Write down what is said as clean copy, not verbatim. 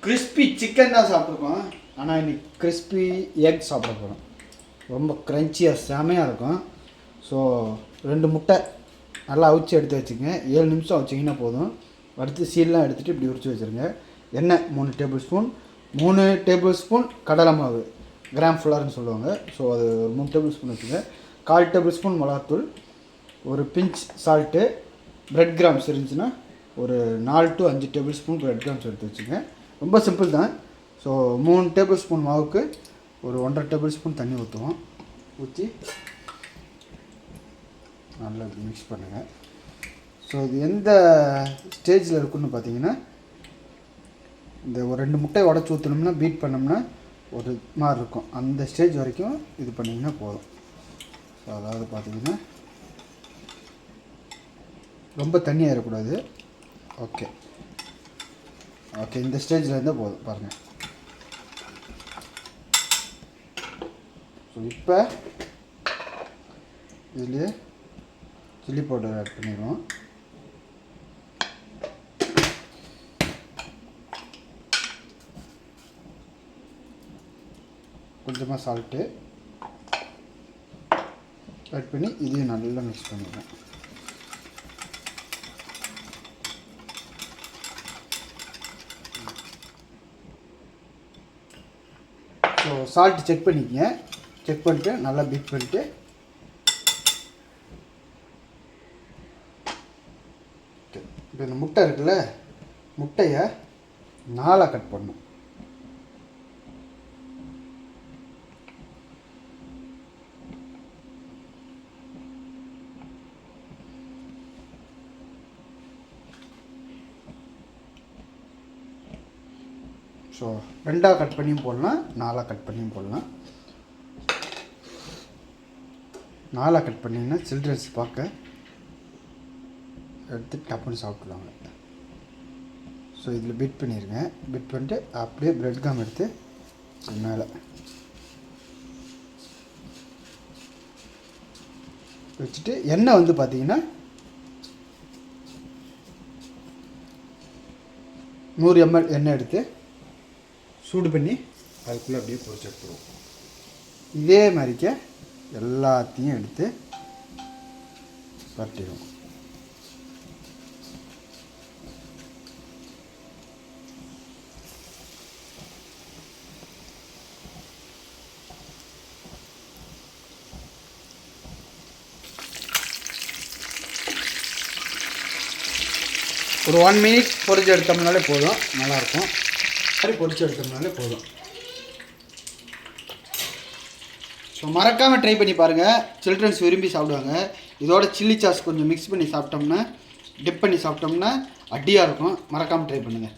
Crispy chicken தான் சாப்பிட்ருக்கோம். ஆனால் இன்னைக்கு கிறிஸ்பி எக் சாப்பிட போகிறோம். ரொம்ப க்ரன்ச்சியாக செமையாக இருக்கும். ஸோ 2 முட்டை நல்லா அவிச்சு எடுத்து வச்சுங்க. 7 நிமிஷம் வச்சிங்கன்னா போதும். அடுத்து சீல்லாம் எடுத்துகிட்டு இப்படி உரிச்சு வச்சுருங்க. எண்ணெய் 3 டேபிள் ஸ்பூன், 3 டேபிள் ஸ்பூன் கடலை மாவு, கிராம் ஃபுல்லார்னு சொல்லுவாங்க. ஸோ அது ஒரு 3 டேபிள் ஸ்பூன் வச்சுங்க. 1/4 டேபிள் ஸ்பூன் மிளகாத்தூள், ஒரு பிஞ்ச் சால்ட்டு, பிரெட் கிராம்ஸ் இருந்துச்சுன்னா ஒரு 4 to 5 table spoon bread grams எடுத்து வச்சுங்க. ரொம்ப சிம்பிள் தான். ஸோ 3 டேபிள் ஸ்பூன் மாவுக்கு ஒரு 1.5 டேபிள் ஸ்பூன் தண்ணி ஊற்றுவோம். ஊற்றி நல்லா மிக்ஸ் பண்ணுங்கள். ஸோ இது எந்த ஸ்டேஜில் இருக்குன்னு பார்த்தீங்கன்னா, இந்த ஒரு 2 முட்டையை உடச்சி ஊற்றணும்னா பீட் பண்ணோம்னா ஒரு மாதிரி இருக்கும். அந்த ஸ்டேஜ் வரைக்கும் இது பண்ணிங்கன்னா போதும். ஸோ அதாவது பார்த்தீங்கன்னா ரொம்ப தண்ணி ஆயிடக்கூடாது. ஓகே ஓகே, இந்த ஸ்டேஜில் இருந்தால் போதும். பாருங்கள். ஸோ இப்போ இதுலேயே சில்லி பவுடர் ஆட் பண்ணிடுவோம். கொஞ்சமாக சால்ட்டு ஆட் பண்ணி இதையும் நல்லா மிக்ஸ் பண்ணிடுவோம். ஸோ சால்ட்டு செக் பண்ணிக்கங்க. செக் பண்ணிட்டு நல்லா பீட் பண்ணிட்டு இப்போ இந்த முட்டை இருக்குல்ல, முட்டையை 4 கட் பண்ணணும். ஸோ 2 கட் பண்ணியும் போடலாம், 4 கட் பண்ணியும் போடலாம். 4 கட் பண்ணிங்கன்னா சில்ட்ரன்ஸ் பார்க்க எடுத்து டப்புன்னு சாப்பிட்ருவாங்க. ஸோ இதில் பீட் பண்ணிடுங்க. பீட் பண்ணிட்டு அப்படியே பிரெட் கம் எடுத்து மேலே வச்சுட்டு எண்ணெய் வந்து பார்த்தீங்கன்னா 100 ml எண்ணெய் எடுத்து சூடு பண்ணி அதுக்குள்ளே அப்படியே பொரிச்சு எடுத்துருவோம். இதே மாதிரிக்க எல்லாத்தையும் எடுத்து பரட்டிடுவோம். ஒரு 1 minute பொரிச்சு எடுத்தோம்னாலே போதும், நல்லாயிருக்கும். மாதிரி பொரிச்சு எடுத்தோம்னாலே போதும். ஸோ மறக்காமல் ட்ரை பண்ணி பாருங்கள். சில்ட்ரன்ஸ் விரும்பி சாப்பிடுவாங்க. இதோட சில்லி சாஸ் கொஞ்சம் மிக்ஸ் பண்ணி சாப்பிட்டோம்னா, டிப் பண்ணி சாப்பிட்டோம்னா அடியாக இருக்கும். மறக்காமல் ட்ரை பண்ணுங்கள்.